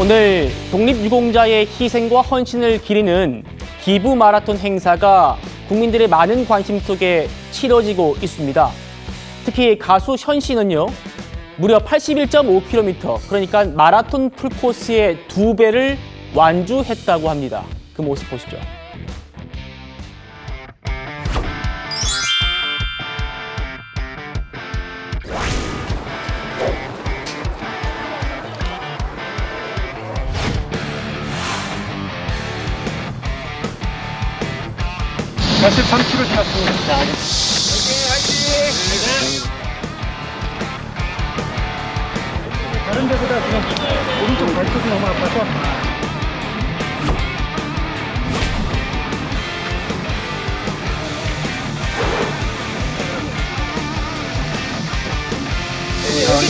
오늘 독립유공자의 희생과 헌신을 기리는 기부 마라톤 행사가 국민들의 많은 관심 속에 치러지고 있습니다. 특히 가수 현 씨는요, 무려 81.5km, 그러니까 마라톤 풀코스의 2배를 완주했다고 합니다. 그 모습 보시죠. 자, 13km 지났습니다. 다른 데보다 지금 오른쪽 발톱이 너무 아파서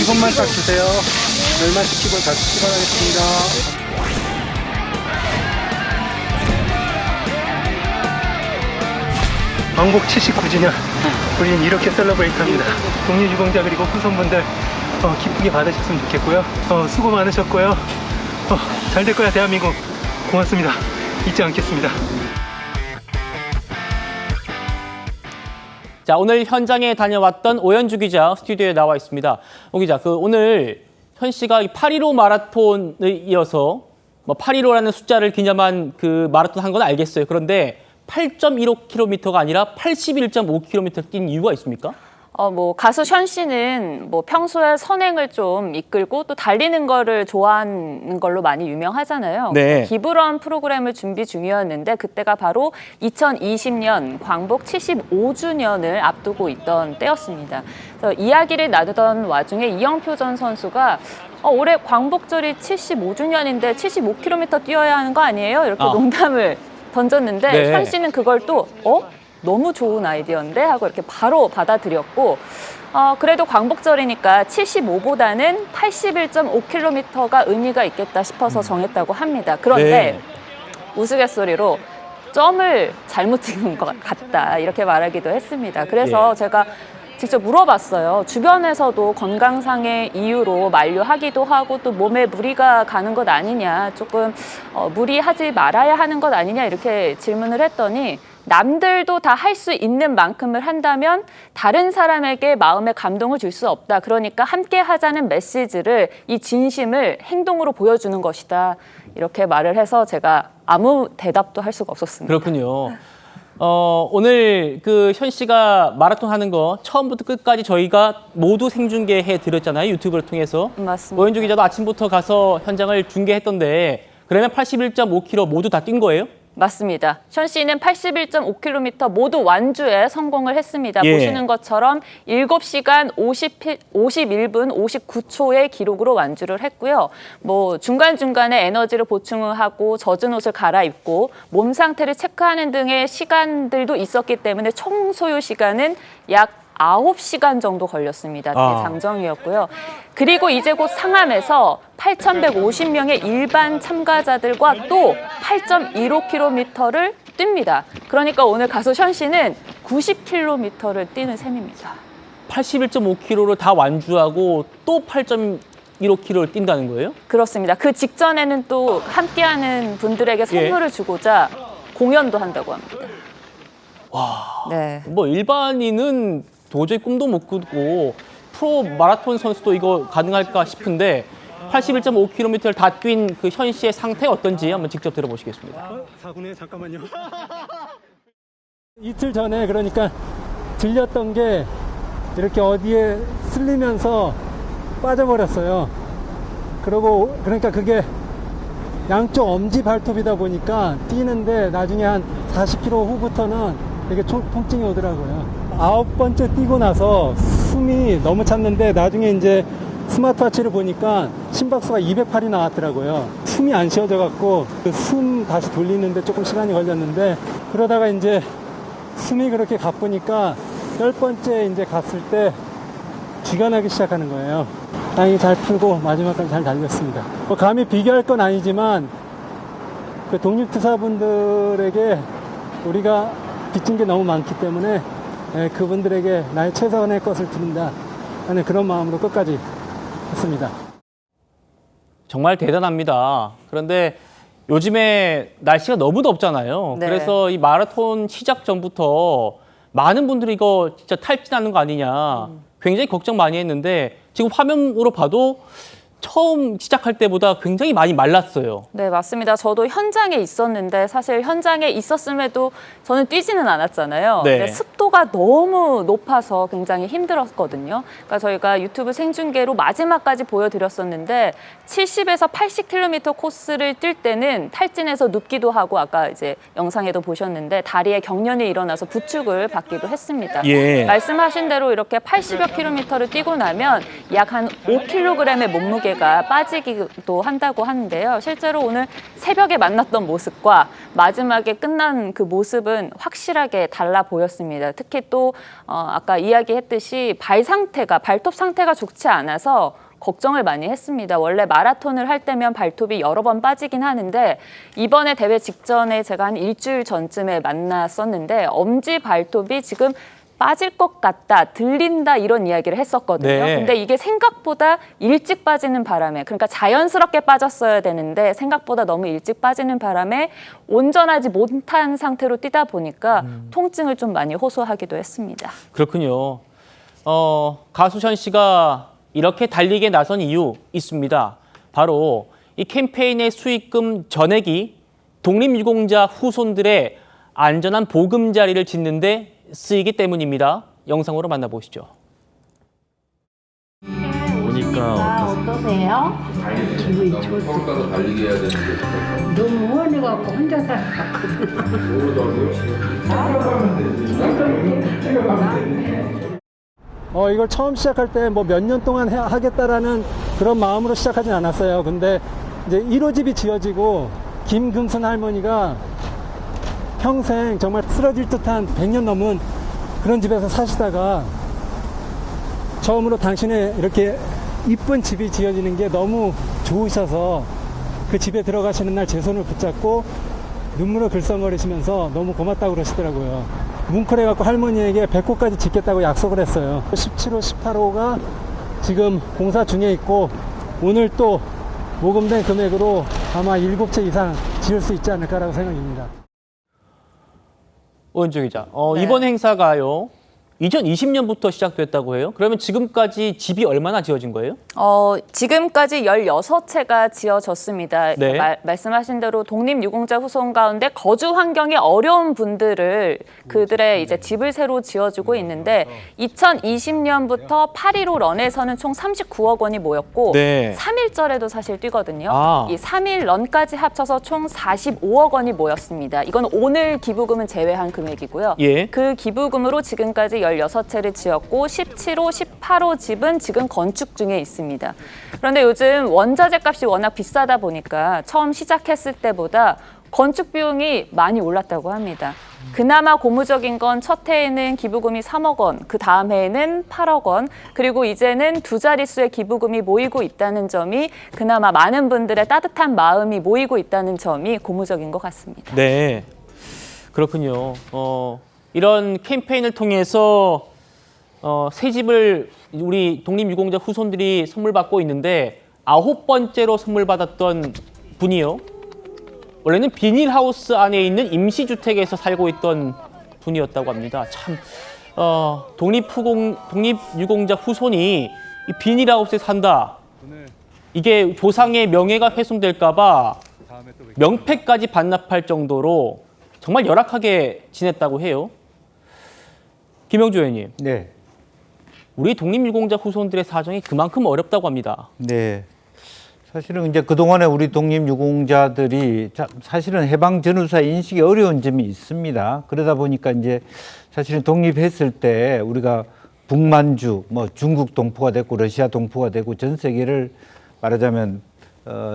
이것만 딱 주세요. 열만 시키고 다시 출발하겠습니다. 광복 79주년 우리는 이렇게 셀러브레이트합니다. 독립유공자 그리고 후손분들 기쁘게 받으셨으면 좋겠고요. 수고 많으셨고요. 잘 될 거야 대한민국. 고맙습니다. 잊지 않겠습니다. 자, 오늘 현장에 다녀왔던 오현주 기자 스튜디오에 나와 있습니다. 오 기자, 오늘 현 씨가 8.15 마라톤을 이어서 8.15라는 숫자를 기념한 그 마라톤 한 건 알겠어요. 그런데 8.15km가 아니라 81.5km 뛴 이유가 있습니까? 가수 현 씨는 평소에 선행을 좀 이끌고 또 달리는 거를 좋아하는 걸로 많이 유명하잖아요. 네. 기부런 프로그램을 준비 중이었는데 그때가 바로 2020년 광복 75주년을 앞두고 있던 때였습니다. 그래서 이야기를 나누던 와중에 이영표 전 선수가 올해 광복절이 75주년인데 75km 뛰어야 하는 거 아니에요? 이렇게 농담을 던졌는데 네. 현 씨는 그걸 또 너무 좋은 아이디어인데 하고 이렇게 바로 받아들였고 그래도 광복절이니까 75보다는 81.5km가 의미가 있겠다 싶어서 정했다고 합니다. 그런데 네. 우스갯소리로 점을 잘못 찍은 것 같다 이렇게 말하기도 했습니다. 그래서 제가 직접 물어봤어요. 주변에서도 건강상의 이유로 만류하기도 하고 또 몸에 무리가 가는 것 아니냐, 조금 무리하지 말아야 하는 것 아니냐 이렇게 질문을 했더니 남들도 다 할 수 있는 만큼을 한다면 다른 사람에게 마음의 감동을 줄 수 없다. 그러니까 함께 하자는 메시지를, 이 진심을 행동으로 보여주는 것이다. 이렇게 말을 해서 제가 아무 대답도 할 수가 없었습니다. 그렇군요. 오늘 현 씨가 마라톤 하는 거 처음부터 끝까지 저희가 모두 생중계해 드렸잖아요. 유튜브를 통해서. 맞습니다. 오현주 기자도 아침부터 가서 현장을 중계했던데 그러면 81.5km 모두 다 뛴 거예요? 맞습니다. 현 씨는 81.5km 모두 완주에 성공을 했습니다. 예. 보시는 것처럼 7시간 51분 59초의 기록으로 완주를 했고요. 중간중간에 에너지를 보충하고 젖은 옷을 갈아입고 몸 상태를 체크하는 등의 시간들도 있었기 때문에 총 소요 시간은 약 9시간 정도 걸렸습니다. 대장정이었고요. 그리고 이제 곧 상암에서 8,150명의 일반 참가자들과 또 8.15km를 뜁니다. 그러니까 오늘 가수 현 씨는 90km를 뛰는 셈입니다. 81.5km를 다 완주하고 또 8.15km를 뛴다는 거예요? 그렇습니다. 그 직전에는 또 함께하는 분들에게 선물을 주고자 공연도 한다고 합니다. 와, 네. 일반인은 도저히 꿈도 못 꾸고 프로 마라톤 선수도 이거 가능할까 싶은데 81.5km를 다 뛴 그 현 씨의 상태가 어떤지 한번 직접 들어보시겠습니다. 사군에 잠깐만요. 이틀 전에 그러니까 들렸던 게 이렇게 어디에 쓸리면서 빠져버렸어요. 그러니까 그게 양쪽 엄지 발톱이다 보니까 뛰는데 나중에 한 40km 후부터는 되게 통증이 오더라고요. 9번째 뛰고 나서 숨이 너무 찼는데 나중에 이제 스마트워치를 보니까 심박수가 208이 나왔더라고요. 숨이 안 쉬어져 갖고 그 숨 다시 돌리는데 조금 시간이 걸렸는데 그러다가 이제 숨이 그렇게 가쁘니까 10번째 이제 갔을 때 쥐가 나기 시작하는 거예요. 다행히 잘 풀고 마지막까지 잘 달렸습니다. 감히 비교할 건 아니지만 그 독립투사분들에게 우리가 빚진 게 너무 많기 때문에 그분들에게 나의 최선의 것을 드린다 하는 그런 마음으로 끝까지 했습니다. 정말 대단합니다. 그런데 요즘에 날씨가 너무 덥잖아요. 네. 그래서 이 마라톤 시작 전부터 많은 분들이 이거 진짜 탈진하는 거 아니냐 굉장히 걱정 많이 했는데 지금 화면으로 봐도 처음 시작할 때보다 굉장히 많이 말랐어요. 네, 맞습니다. 저도 현장에 있었는데 사실 현장에 있었음에도 저는 뛰지는 않았잖아요. 네. 근데 습도가 너무 높아서 굉장히 힘들었거든요. 그러니까 저희가 유튜브 생중계로 마지막까지 보여드렸었는데 70에서 80km 코스를 뛸 때는 탈진해서 눕기도 하고 아까 이제 영상에도 보셨는데 다리에 경련이 일어나서 부축을 받기도 했습니다. 예. 말씀하신 대로 이렇게 80여 킬로미터를 뛰고 나면 약 한 5kg의 몸무게가 빠지기도 한다고 하는데요. 실제로 오늘 새벽에 만났던 모습과 마지막에 끝난 그 모습은 확실하게 달라 보였습니다. 특히 또 아까 이야기했듯이 발톱 상태가 좋지 않아서 걱정을 많이 했습니다. 원래 마라톤을 할 때면 발톱이 여러 번 빠지긴 하는데 이번에 대회 직전에 제가 한 일주일 전쯤에 만났었는데 엄지 발톱이 지금 빠질 것 같다, 들린다 이런 이야기를 했었거든요. 네. 근데 이게 생각보다 일찍 빠지는 바람에 그러니까 자연스럽게 빠졌어야 되는데 생각보다 너무 일찍 빠지는 바람에 온전하지 못한 상태로 뛰다 보니까 통증을 좀 많이 호소하기도 했습니다. 그렇군요. 가수 현 씨가 이렇게 달리기에 나선 이유 있습니다. 바로 이 캠페인의 수익금 전액이 독립유공자 후손들의 안전한 보금자리를 짓는데 쓰이기 때문입니다. 영상으로 만나보시죠. 보니까 어떠세요? 기분이 좋죠. 서울가서 달리기 해야 되는데 너무 우원해갖고 혼자 이걸 처음 시작할 때 뭐 몇 년 동안 하겠다라는 그런 마음으로 시작하진 않았어요. 근데 이제 1호집이 지어지고 김금순 할머니가 평생 정말 쓰러질 듯한 100년 넘은 그런 집에서 사시다가 처음으로 당신의 이렇게 이쁜 집이 지어지는 게 너무 좋으셔서 그 집에 들어가시는 날 제 손을 붙잡고 눈물을 글썽거리시면서 너무 고맙다고 그러시더라고요. 뭉클해갖고 할머니에게 100호까지 짓겠다고 약속을 했어요. 17호, 18호가 지금 공사 중에 있고 오늘 또 모금된 금액으로 아마 7채 이상 지을 수 있지 않을까라고 생각입니다. 오은주 기자, 네. 이번 행사가요 2020년부터 시작됐다고 해요? 그러면 지금까지 집이 얼마나 지어진 거예요? 지금까지 16채가 지어졌습니다. 네. 말씀하신 대로 독립유공자 후손 가운데 거주 환경이 어려운 분들을 그들의 이제 집을 새로 지어주고 있는데 2020년부터 8.15 런에서는 총 39억 원이 모였고 네. 3.1절에도 사실 뛰거든요. 아. 이 3.1 런까지 합쳐서 총 45억 원이 모였습니다. 이건 오늘 기부금은 제외한 금액이고요. 예. 그 기부금으로 지금까지 16채를 지었고 17호, 18호 집은 지금 건축 중에 있습니다. 그런데 요즘 원자재 값이 워낙 비싸다 보니까 처음 시작했을 때보다 건축 비용이 많이 올랐다고 합니다. 그나마 고무적인 건 첫 해에는 기부금이 3억 원, 그 다음 해에는 8억 원, 그리고 이제는 두 자릿수의 기부금이 모이고 있다는 점이 그나마 많은 분들의 따뜻한 마음이 모이고 있다는 점이 고무적인 것 같습니다. 네, 그렇군요. 이런 캠페인을 통해서 새 집을 우리 독립유공자 후손들이 선물 받고 있는데 9번째로 선물 받았던 분이요. 원래는 비닐하우스 안에 있는 임시주택에서 살고 있던 분이었다고 합니다. 참 독립유공자 후손이 이 비닐하우스에 산다. 이게 조상의 명예가 훼손될까 봐 명패까지 반납할 정도로 정말 열악하게 지냈다고 해요. 김영주 의원님, 네. 우리 독립유공자 후손들의 사정이 그만큼 어렵다고 합니다. 네. 사실은 이제 그동안에 우리 독립유공자들이 사실은 해방 전후사 인식이 어려운 점이 있습니다. 그러다 보니까 이제 사실은 독립했을 때 우리가 북만주, 뭐 중국 동포가 됐고 러시아 동포가 되고 전 세계를 말하자면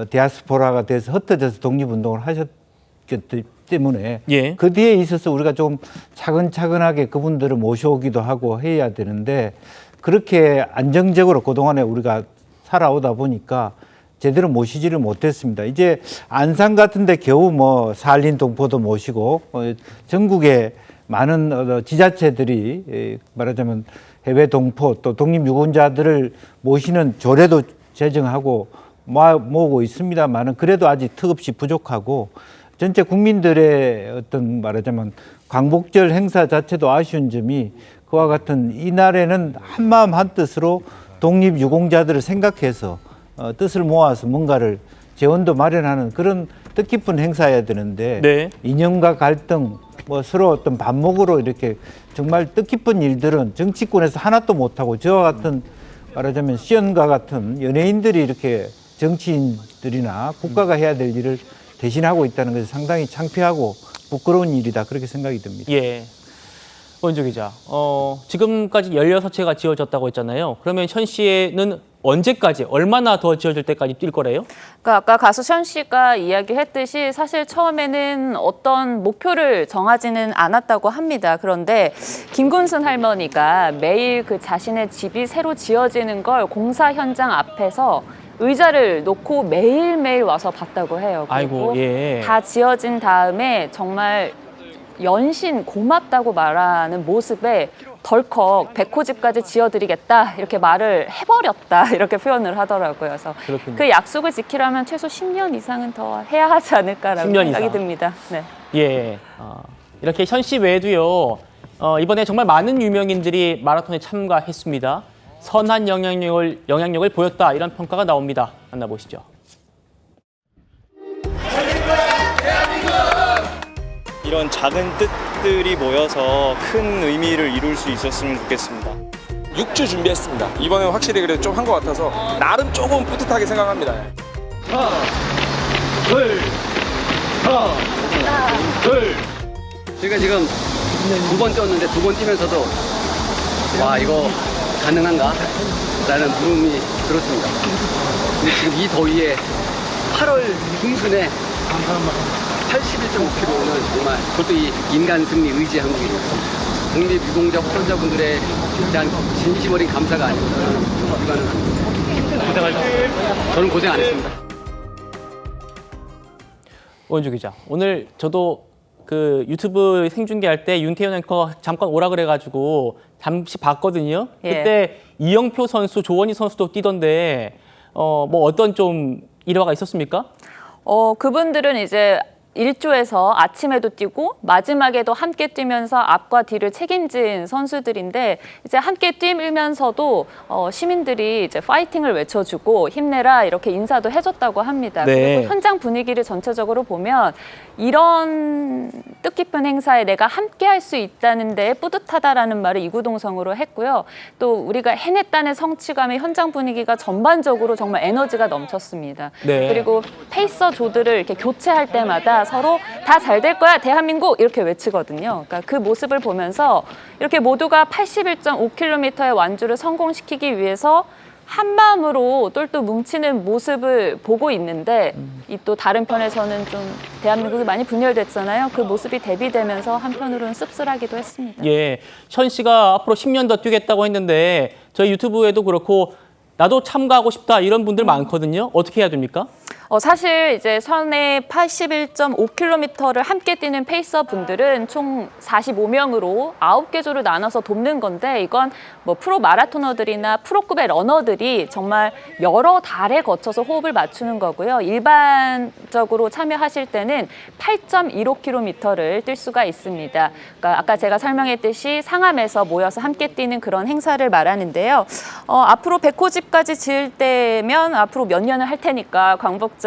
디아스포라가 돼서 흩어져서 독립운동을 하셨기 때문에 예. 그 뒤에 있어서 우리가 좀 차근차근하게 그분들을 모셔오기도 하고 해야 되는데 그렇게 안정적으로 그동안에 우리가 살아오다 보니까 제대로 모시지를 못했습니다. 이제 안산 같은 데 겨우 뭐 산린 동포도 모시고 전국에 많은 지자체들이 말하자면 해외 동포 또 독립유공자들을 모시는 조례도 제정하고 모으고 있습니다만은 그래도 아직 턱없이 부족하고 전체 국민들의 어떤 말하자면 광복절 행사 자체도 아쉬운 점이 그와 같은 이날에는 한마음 한뜻으로 독립유공자들을 생각해서 뜻을 모아서 뭔가를 재원도 마련하는 그런 뜻깊은 행사여야 되는데 네. 이념과 갈등, 뭐 서로 어떤 반목으로 이렇게 정말 뜻깊은 일들은 정치권에서 하나도 못하고 저와 같은 말하자면 시연과 같은 연예인들이 이렇게 정치인들이나 국가가 해야 될 일을 대신하고 있다는 것이 상당히 창피하고 부끄러운 일이다 그렇게 생각이 듭니다. 예. 원주 기자, 지금까지 16채가 지어졌다고 했잖아요. 그러면 현 씨는 언제까지, 얼마나 더 지어질 때까지 뛸 거래요? 그러니까 아까 가수 션 씨가 이야기했듯이 사실 처음에는 어떤 목표를 정하지는 않았다고 합니다. 그런데 김군순 할머니가 매일 그 자신의 집이 새로 지어지는 걸 공사 현장 앞에서 의자를 놓고 매일매일 와서 봤다고 해요. 그리고 아이고, 예. 다 지어진 다음에 정말 연신 고맙다고 말하는 모습에 덜컥 백호집까지 지어드리겠다 이렇게 말을 해버렸다 이렇게 표현을 하더라고요. 그래서 그렇군요. 그 약속을 지키려면 최소 10년 이상은 더 해야 하지 않을까라고 10년 생각이 이상. 듭니다. 네. 예. 이렇게 현 씨 외에도요, 이번에 정말 많은 유명인들이 마라톤에 참가했습니다. 선한 영향력을 보였다, 이런 평가가 나옵니다. 만나보시죠. 이런 작은 뜻들이 모여서 큰 의미를 이룰 수 있었으면 좋겠습니다. 6주 준비했습니다. 이번엔 확실히 그래도 좀 한 것 같아서 나름 조금 뿌듯하게 생각합니다. 저희가 지금 2번 뛰었는데 2번 뛰면서도 와 이거 가능한가? 라는 물음이 들었습니다. 근데 지금 이 더위에 8월 중순에 81.5km는 정말 그것도 이 인간 승리 의지 한국입니다. 독립유공자 후손자분들에 대한 진심 어린 감사가 아니면 불가능합니다. 고생하셨습니다. 저는 고생 안 했습니다. 원주 기자, 오늘 저도 그 유튜브 생중계할 때 윤태현 앵커 잠깐 오라 그래가지고 잠시 봤거든요. 예. 그때 이영표 선수, 조원희 선수도 뛰던데 뭐 어떤 좀 일화가 있었습니까? 그분들은 이제 일조에서 아침에도 뛰고 마지막에도 함께 뛰면서 앞과 뒤를 책임진 선수들인데 이제 함께 뛰면서도 시민들이 이제 파이팅을 외쳐주고 힘내라 이렇게 인사도 해줬다고 합니다. 네. 그리고 현장 분위기를 전체적으로 보면 이런 뜻깊은 행사에 내가 함께 할 수 있다는 데 뿌듯하다라는 말을 이구동성으로 했고요. 또 우리가 해냈다는 성취감에 현장 분위기가 전반적으로 정말 에너지가 넘쳤습니다. 네. 그리고 페이서 조들을 이렇게 교체할 때마다 서로 다 잘 될 거야 대한민국 이렇게 외치거든요. 그러니까 그 모습을 보면서 이렇게 모두가 81.5km의 완주를 성공시키기 위해서 한 마음으로 똘똘 뭉치는 모습을 보고 있는데 이 또 다른 편에서는 좀 대한민국이 많이 분열됐잖아요. 그 모습이 대비되면서 한편으로는 씁쓸하기도 했습니다. 예, 현 씨가 앞으로 10년 더 뛰겠다고 했는데 저희 유튜브에도 그렇고 나도 참가하고 싶다 이런 분들 많거든요. 어떻게 해야 됩니까? 사실 이제 선의 81.5km를 함께 뛰는 페이서 분들은 총 45명으로 9개 조를 나눠서 돕는 건데 이건 뭐 프로 마라토너들이나 프로급의 러너들이 정말 여러 달에 거쳐서 호흡을 맞추는 거고요. 일반적으로 참여하실 때는 8.15km를 뛸 수가 있습니다. 그러니까 아까 제가 설명했듯이 상암에서 모여서 함께 뛰는 그런 행사를 말하는데요. 앞으로 백호집까지 지을 때면 앞으로 몇 년을 할 테니까 광복절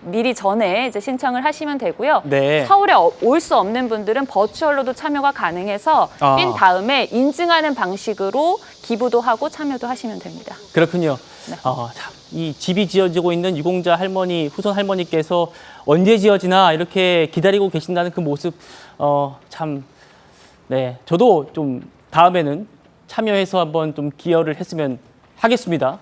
미리 전에 이제 신청을 하시면 되고요. 네. 서울에 올 수 없는 분들은 버추얼로도 참여가 가능해서 뛴 다음에 인증하는 방식으로 기부도 하고 참여도 하시면 됩니다. 그렇군요. 네. 참, 이 집이 지어지고 있는 유공자 할머니, 후손 할머니께서 언제 지어지나 이렇게 기다리고 계신다는 그 모습, 참, 네, 저도 좀 다음에는 참여해서 한번 좀 기여를 했으면 하겠습니다.